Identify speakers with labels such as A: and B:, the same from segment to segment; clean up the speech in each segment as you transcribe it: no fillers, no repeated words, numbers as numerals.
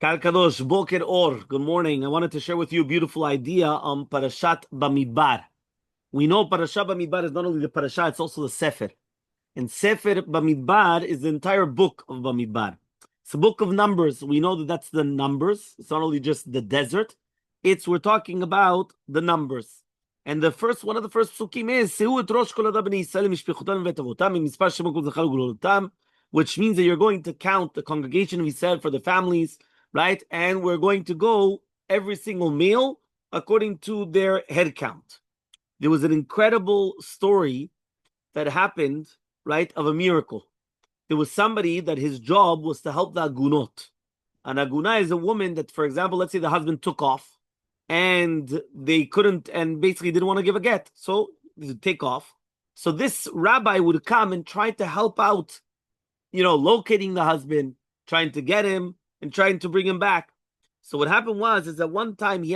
A: Kal Kadosh, Boker Or. Good morning. I wanted to share with you a beautiful idea on Parashat Bamidbar. We know Parashat Bamidbar is not only the Parashat, it's also the Sefer. And Sefer Bamidbar is the entire book of Bamidbar. It's a book of numbers. We know that that's the numbers. It's not only just the desert. We're talking about the numbers. And one of the first psukim is Seu et rosh kol adam bnei Yisrael mishpechotam ve'tavotam mispar shemot kol zachar u'gdolotam, which means that you're going to count the congregation of Yisrael for the families, right? And we're going to go every single male according to their head count. There was an incredible story that happened, right, of a miracle. There was somebody that his job was to help the agunot. An aguna is a woman that, for example, let's say the husband took off and they couldn't, and basically didn't want to give a get, so they would take off. So this rabbi would come and try to help out, locating the husband, trying to get him and trying to bring him back. So what happened is that one time he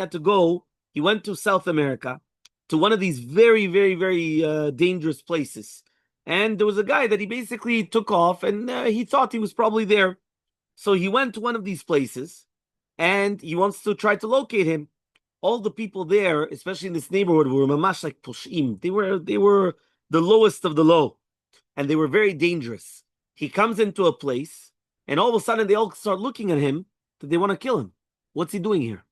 A: went to South America, to one of these very, very, very dangerous places. And there was a guy that he basically took off and he thought he was probably there. So he went to one of these places and he wants to try to locate him. All the people there, especially in this neighborhood, were mamash like poshim. They were the lowest of the low, and they were very dangerous. He comes into a place, and all of a sudden they all start looking at him that they want to kill him. What's he doing here?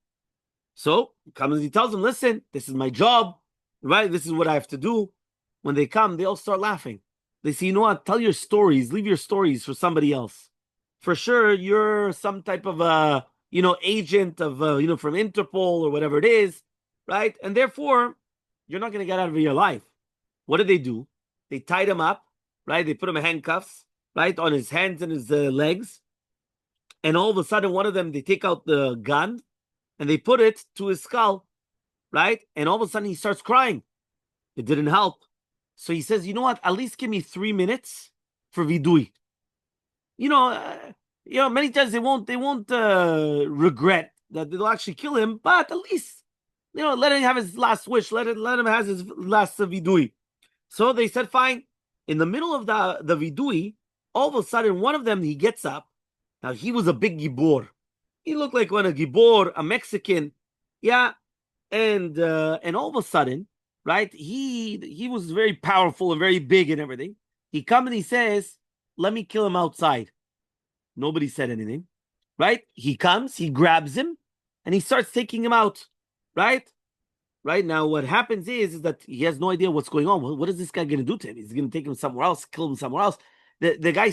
A: So he comes and he tells them, "Listen, this is my job, right? This is what I have to do." When they come, they all start laughing. They say, "You know what? Tell your stories. Leave your stories for somebody else. For sure, you're some type of agent of, from Interpol or whatever it is, right? And therefore, you're not going to get out of your life." What did they do? They tied him up, right? They put him in handcuffs, right, on his hands and his legs. And all of a sudden, one of them, they take out the gun and they put it to his skull, right? And all of a sudden, he starts crying. It didn't help. So he says, "You know what? At least give me 3 minutes for vidui." Many times they won't regret that they'll actually kill him, but at least, let him have his last wish. Let him have his last vidui. So they said, fine. In the middle of the vidui, all of a sudden, one of them, he gets up. Now, he was a big gibor. He looked like a gibor, a Mexican. Yeah. And all of a sudden, right, he was very powerful and very big and everything. He comes and he says, "Let me kill him outside." Nobody said anything, right? He comes, he grabs him, and he starts taking him out, right? Right now, what happens is that he has no idea what's going on. What is this guy going to do to him? He's going to take him somewhere else, kill him somewhere else. The guy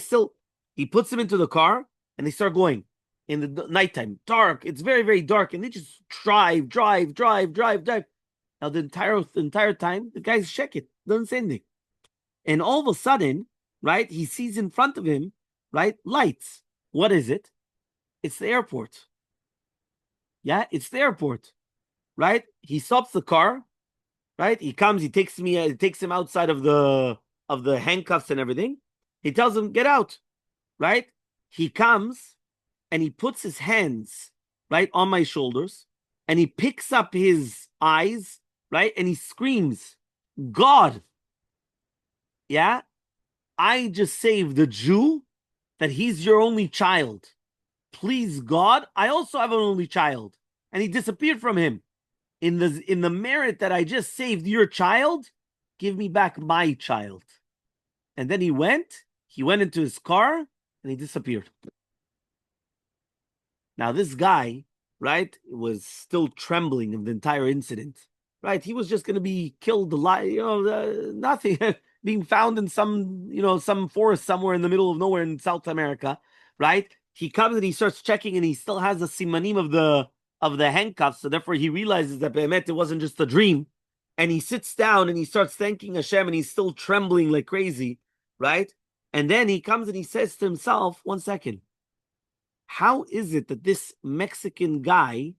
A: he puts him into the car, and they start going in the nighttime, dark. It's very, very dark, and they just drive. Now, the entire time, the guy's shaking, doesn't say anything. And all of a sudden, right, he sees in front of him, right, lights. What is it? It's the airport. Yeah, it's the airport, right? He stops the car, right? He comes, he takes him outside of the handcuffs and everything. He tells him, "Get out," right? He comes and he puts his hands, right, on my shoulders, and he picks up his eyes, right, and he screams, "God, yeah, I just saved the Jew, that he's your only child. Please, God, I also have an only child." And he disappeared from him. In the merit that I just saved your child, give me back my child. And then he went into his car, and he disappeared. Now, this guy, right, was still trembling of the entire incident, right? He was just going to be killed alive, nothing. Being found in some forest somewhere in the middle of nowhere in South America, right? He comes and he starts checking, and he still has the simanim of the handcuffs. So therefore, he realizes that it wasn't just a dream, and he sits down and he starts thanking Hashem, and he's still trembling like crazy, right? And then he comes and he says to himself, "1 second, how is it that this Mexican guy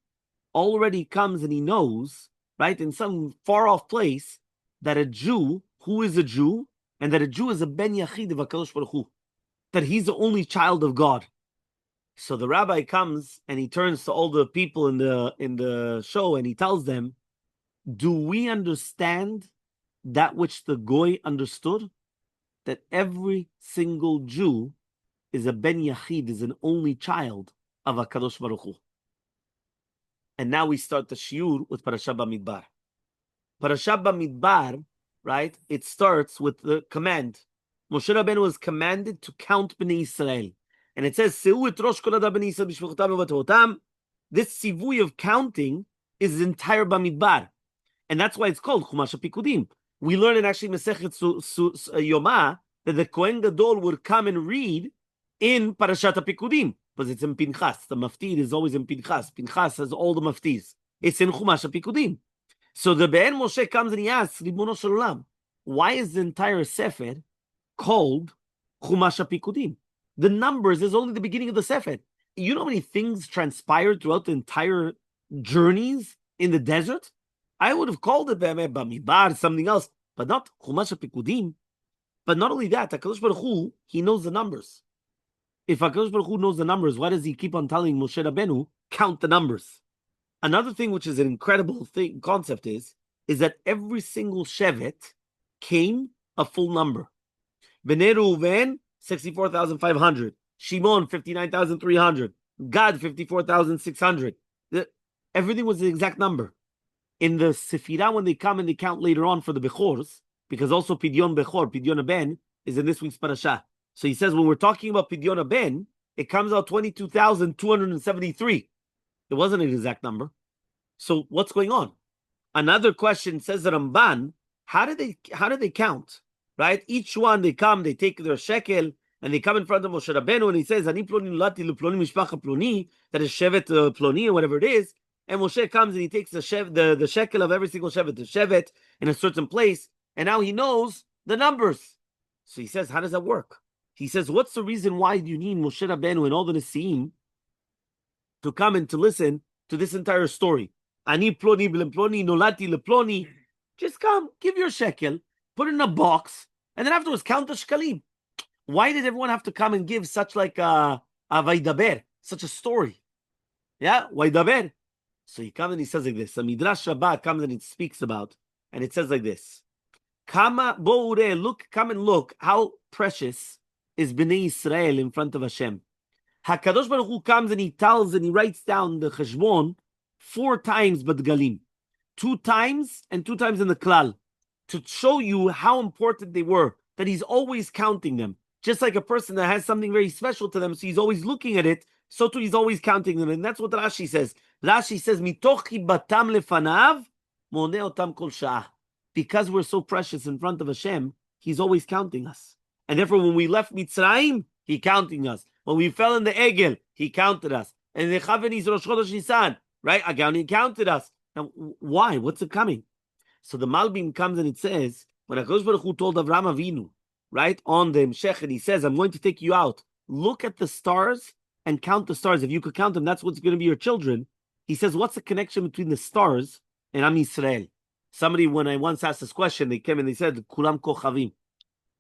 A: already comes and he knows, right, in some far off place, that a Jew who is a Jew, and that a Jew is a ben yachid of HaKadosh Baruch Hu, that he's the only child of God?" So the rabbi comes and he turns to all the people in the show, and he tells them, "Do we understand that which the Goy understood? That every single Jew is a ben yachid, is an only child, of HaKadosh Baruch Hu. And now we start the shiur with Parashat Bamidbar. Parashat Bamidbar, right? It starts with the command. Moshe Rabbeinu was commanded to count Bnei Israel. And it says, Seu et rosh kol ha'adam bnei Yisrael b'shvichotam u'b'tovotam. This sivui of counting is the entire Bamidbar. And that's why it's called Chumash HaPikudim. We learn in actually Masechet Yomah that the Kohen Gadol would come and read in Parashat HaPikudim, because it's in Pinchas. The maftir is always in Pinchas. Pinchas has all the maftis. It's in Chumash HaPikudim. So the Be'en Moshe comes and he asks, Ribono Shel Olam, why is the entire Sefer called Chumash HaPikudim? The numbers is only the beginning of the Sefer. You know how many things transpired throughout the entire journeys in the desert? I would have called it Bamidbar, something else, but not Chumash HaPikudim. But not only that, HaKadosh Baruch Hu, he knows the numbers. If HaKadosh Baruch Hu knows the numbers, why does he keep on telling Moshe Rabbeinu, count the numbers? Another thing which is an incredible concept is that every single Shevet came a full number. Bnei Reuven, 64,500. Shimon, 59,300. Gad, 54,600. Everything was the exact number. In the Sefirah, when they come and they count later on for the Bechors, because also Pidyon Bechor, Pidyon Haben, is in this week's parasha. So he says when we're talking about Pidyon Haben, it comes out 22,273. It wasn't an exact number. So what's going on? Another question says the Ramban, how did they count? Right? Each one, they come, they take their shekel, and they come in front of Moshe Rabbeinu, and he says, Ani ploni nulati leploni mishpacha ploni, that is shevet ploni, or whatever it is. And Moshe comes and he takes the shekel of every single shevet in a certain place, and now he knows the numbers. So he says, how does that work? He says, what's the reason why you need Moshe Rabbeinu and all the Nesiim to come and to listen to this entire story? Ani ploni leploni nulati leploni. Just come, give your shekel, put it in a box, and then afterwards count the shekalim. Why did everyone have to come and give such like a vaidaber, such a story? Yeah, vaidaber. So he comes and he says like this. The Midrash Rabbah comes and it speaks about, and it says like this. Kama bo'ure, come and look how precious is Bnei Israel in front of Hashem. HaKadosh Baruch Hu comes and he tells and he writes down the cheshbon 4 times Badgalim. 2 times and 2 times in the Klal, to show you how important they were, that he's always counting them. Just like a person that has something very special to them, so he's always looking at it, so too he's always counting them. And that's what Rashi says. Rashi says, Mitoch batam lefanav, moneh otam kol sha'ah. Because we're so precious in front of Hashem, he's always counting us. And therefore, when we left Mitzrayim, he counting us. When we fell in the Egel, he counted us. And the Chavenis Rosh Chodesh Nisan, right? Again, he counted us. Now, why? What's it coming? So the Malbim comes and it says, when HaKadosh Baruch Hu told Avraham Avinu, right, on the Mshech, and he says, I'm going to take you out. Look at the stars and count the stars. If you could count them, that's what's going to be your children. He says, what's the connection between the stars and Am Yisrael? Somebody, when I once asked this question, they came and they said, Kulam Kochavim.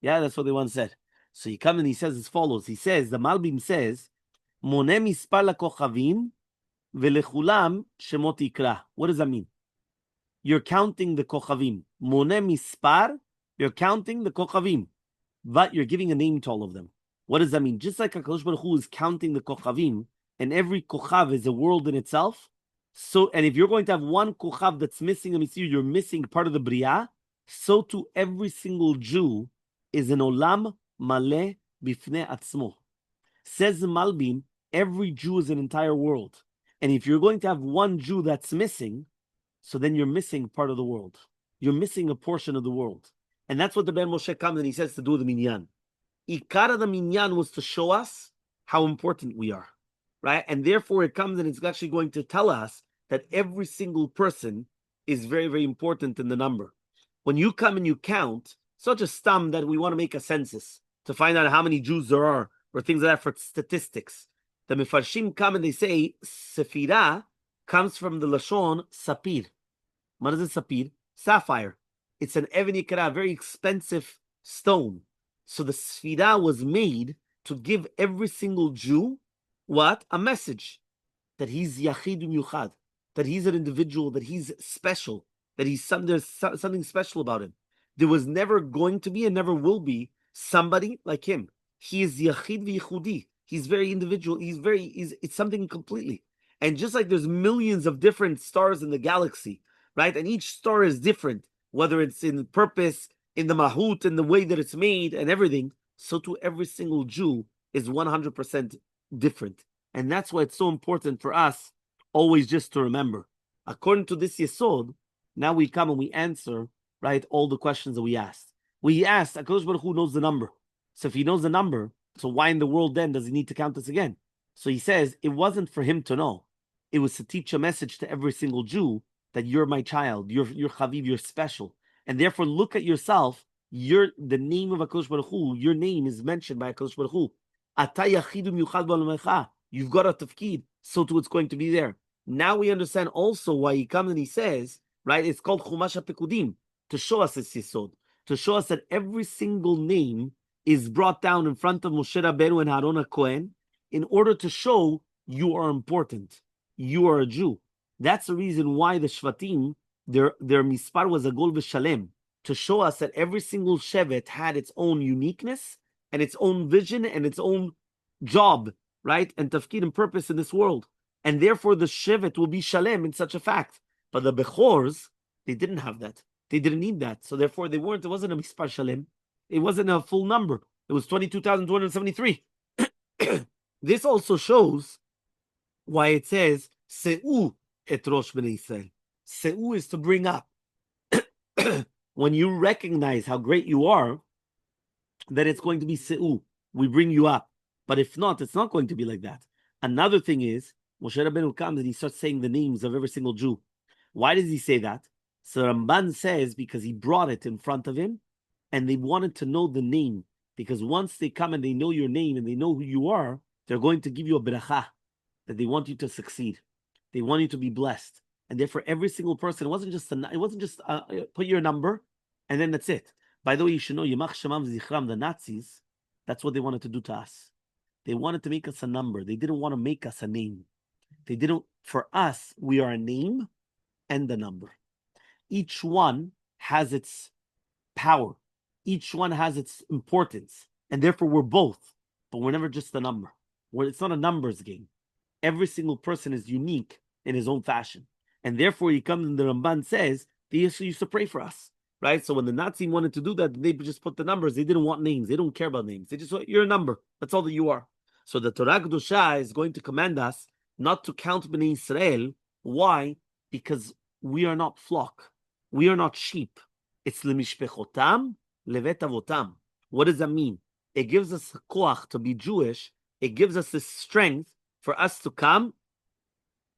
A: Yeah, that's what they once said. So he comes and he says as follows. He says, the Malbim says, Moneh mispar lakochavim velechulam shemot yikra. What does that mean? You're counting the kochavim. Moneh mispar, you're counting the kochavim. But you're giving a name to all of them. What does that mean? Just like HaKadosh Baruch Hu is counting the kochavim, and every kochav is a world in itself. So, and if you're going to have one kochav that's missing a mitzvah, you're missing part of the bria. So too, every single Jew is an olam maleh bifnei atzmo. Says the Malbim, every Jew is an entire world. And if you're going to have one Jew that's missing, so then you're missing part of the world. You're missing a portion of the world. And that's what the Ben Moshe comes and he says to do the minyan. Ikar of the minyan was to show us how important we are, right? And therefore it comes and it's actually going to tell us that every single person is very, very important in the number. When you come and you count, it's not just stam that we want to make a census to find out how many Jews there are or things like that for statistics. The Mefarshim come and they say Sefirah comes from the Lashon Sapir. What is it, Sapir? Sapphire. It's an Even Yikra, very expensive stone. So the Sefirah was made to give every single Jew what? A message. That he's Yachid Yuchad. That he's an individual, that he's special. That there's something special about him. There was never going to be and never will be somebody like him. He is Yachid V'Yichudi. He's very individual. It's something completely. And just like there's millions of different stars in the galaxy, right? And each star is different, whether it's in purpose, in the mahut, in the way that it's made, and everything. So too, every single Jew is 100% different. And that's why it's so important for us always just to remember. According to this Yesod, now we come and we answer, right, all the questions that we asked. We asked, HaKadosh Baruch Hu knows the number. So if he knows the number, so why in the world then does he need to count us again? So he says, it wasn't for him to know. It was to teach a message to every single Jew that you're my child, you're Chaviv, you're special. And therefore look at yourself, you're the name of HaKadosh Baruch Hu, your name is mentioned by HaKadosh Baruch Hu. Ata yachidu miyuchad b'olamcha. You've got a tafkid, so too it's going to be there. Now we understand also why he comes and he says, right, it's called Chumash HaPekudim, to show us this Yesod, to show us that every single name is brought down in front of Moshe Rabbeinu and Aaron HaKohen in order to show you are important. You are a Jew. That's the reason why the Shvatim, their mispar was a gol v'shalem, to show us that every single shevet had its own uniqueness and its own vision and its own job, right? And tafkid and purpose in this world. And therefore the shevet will be shalem in such a fact. But the Bechors, they didn't have that. They didn't need that. So therefore it wasn't a mispar shalem. It wasn't a full number. It was 22,273. This also shows why it says, Se'u et rosh b'nei Israel. Se'u is to bring up. When you recognize how great you are, then it's going to be Se'u. We bring you up. But if not, it's not going to be like that. Another thing is, Moshe Rabbeinu comes and he starts saying the names of every single Jew. Why does he say that? So Ramban says because he brought it in front of him, and they wanted to know the name, because once they come and they know your name and they know who you are, they're going to give you a bracha, that they want you to succeed. They want you to be blessed. And therefore, every single person, it wasn't just put your number and then that's it. By the way, you should know, Yemach Shemam Zichram, the Nazis, that's what they wanted to do to us. They wanted to make us a number. They didn't want to make us a name. For us, we are a name and a number. Each one has its power. Each one has its importance, and therefore we're both, but we're never just a number. It's not a numbers game. Every single person is unique in his own fashion, and therefore he comes and the Ramban says they used to pray for us, right? So when the Nazi wanted to do that, they just put the numbers. They didn't want names. They don't care about names. They just want, you're a number. That's all that you are. So the Torah Kedusha is going to command us not to count Bnei Israel. Why? Because we are not flock. We are not sheep. It's lemishpechotam, levet avotam. What does that mean? It gives us a koach to be Jewish. It gives us the strength for us to come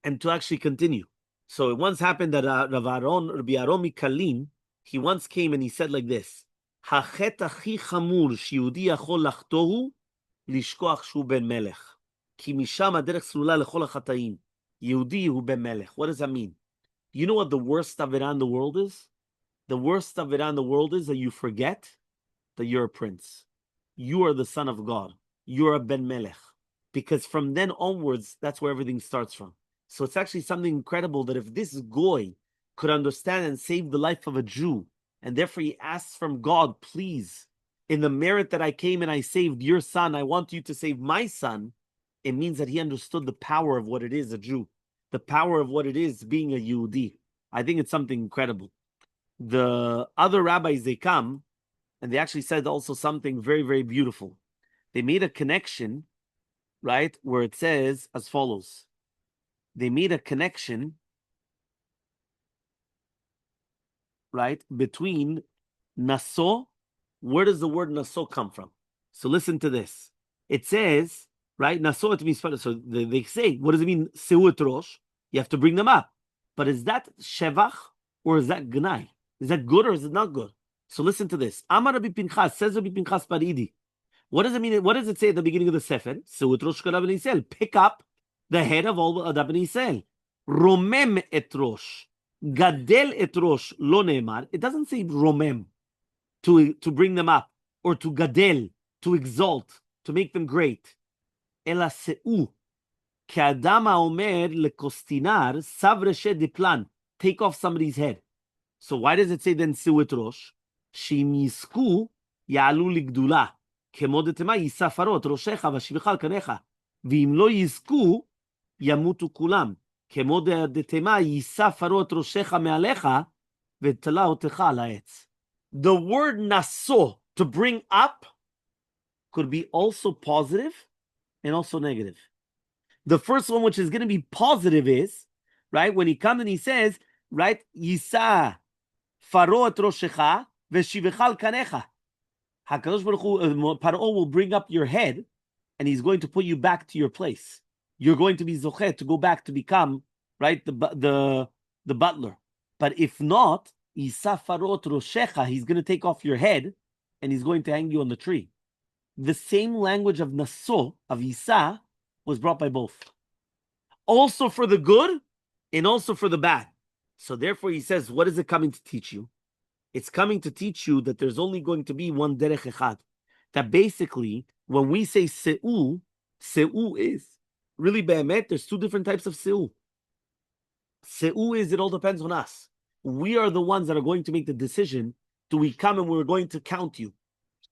A: and to actually continue. So it once happened that Rabbi Aron Mikalin, he once came and he said like this: "Hachet achi chamur sheyehudi yachol lachtohu lishkoach shu ben melech, ki misham haderech slula lechol hachataim. Yehudi hu ben melech." What does that mean? You know what the worst avirah in the world is? The worst avirah in the world is that you forget that you're a prince. You are the son of God. You're a ben melech. Because from then onwards, that's where everything starts from. So it's actually something incredible that if this goy could understand and save the life of a Jew, and therefore he asks from God, please, in the merit that I came and I saved your son, I want you to save my son, it means that he understood the power of what it is, a Jew, the power of what it is being a Yehudi. I think it's something incredible. The other rabbis, they come, and they actually said also something very, very beautiful. They made a connection, right, where it says as follows. They made a connection, right, between Naso. Where does the word Naso come from? So listen to this. It says, right, Naso it means, so they say, what does it mean, Seuet Rosh? You have to bring them up. But is that Shevach or is that Gnai? Is that good or is it not good? So listen to this. Amar Rabbi Pinchas, says Rabbi Pinchas Paridi. What does it mean? What does it say at the beginning of the Sefer? Seuet Rosh Kala B'nai Yisrael. Pick up the head of all the Bnei Yisrael. Romem et Rosh. Gadel et Rosh. Lo ne'emar. It doesn't say Romem, to bring them up, or to Gadel, to exalt, to make them great. Ela Seu. Ke'adam ha'omer lekostinar sav reshe diplan. Take off somebody's head. So why does it say then Seuet Rosh? Shim yisku ya'alu ligdula. כמו דתמה יישא פרעה את ראשך והשיבך על קניך, ואם לא יזכו, ימותו כולם. כמו דתמה יישא פרעה את ראשך מעליך, ותלה אותך על העץ. The word naso, to bring up, could be also positive and also negative. The first one, which is going to be positive, is, right, when he comes and he says, right, Yisa Faro et Roshecha v'shivech al kanecha. HaKadosh Baruch Hu, Paro will bring up your head, and he's going to put you back to your place. You're going to be zochet to go back to become, right, the butler. But if not, Yisa Faro et Roshecha, he's going to take off your head, and he's going to hang you on the tree. The same language of Naso, of Yisa, was brought by both. Also for the good and also for the bad. So therefore he says, what is it coming to teach you? It's coming to teach you that there's only going to be one derech echad. That basically, when we say se'u, se'u is, really be'emet, there's two different types of se'u. Se'u is, it all depends on us. We are the ones that are going to make the decision, do we come and we're going to count you.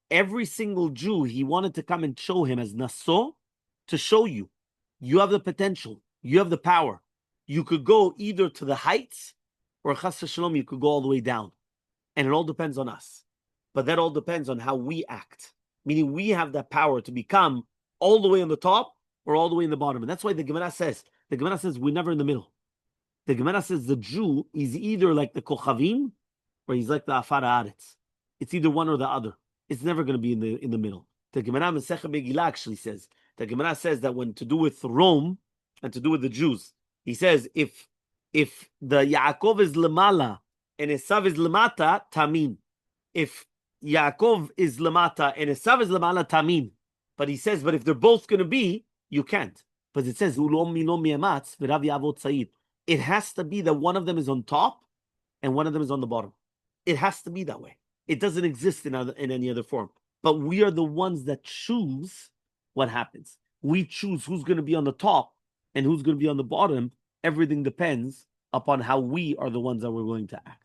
A: Every single Jew, he wanted to come and show him as Naso, to show you, you have the potential, you have the power. You could go either to the heights, or Chas Shalom, you could go all the way down. And it all depends on us. But that all depends on how we act. Meaning we have that power to become all the way on the top, or all the way in the bottom. And that's why the Gemara says, we're never in the middle. The Gemara says the Jew is either like the Kochavim, or he's like the Afar Haaretz. It's either one or the other. It's never going to be in the middle. The Gemara Masechet Megillah actually says, the Gemara says that when to do with Rome and to do with the Jews, he says if the Yaakov is lemala and Esav is lemata, tamin. If Yaakov is lemata and Esav is lemala, tamin. But he says, but if they're both going to be, you can't. But it says it has to be that one of them is on top and one of them is on the bottom. It has to be that way. It doesn't exist in any other form. But we are the ones that choose what happens. We choose who's going to be on the top and who's going to be on the bottom. Everything depends upon how we are the ones that we're going to act.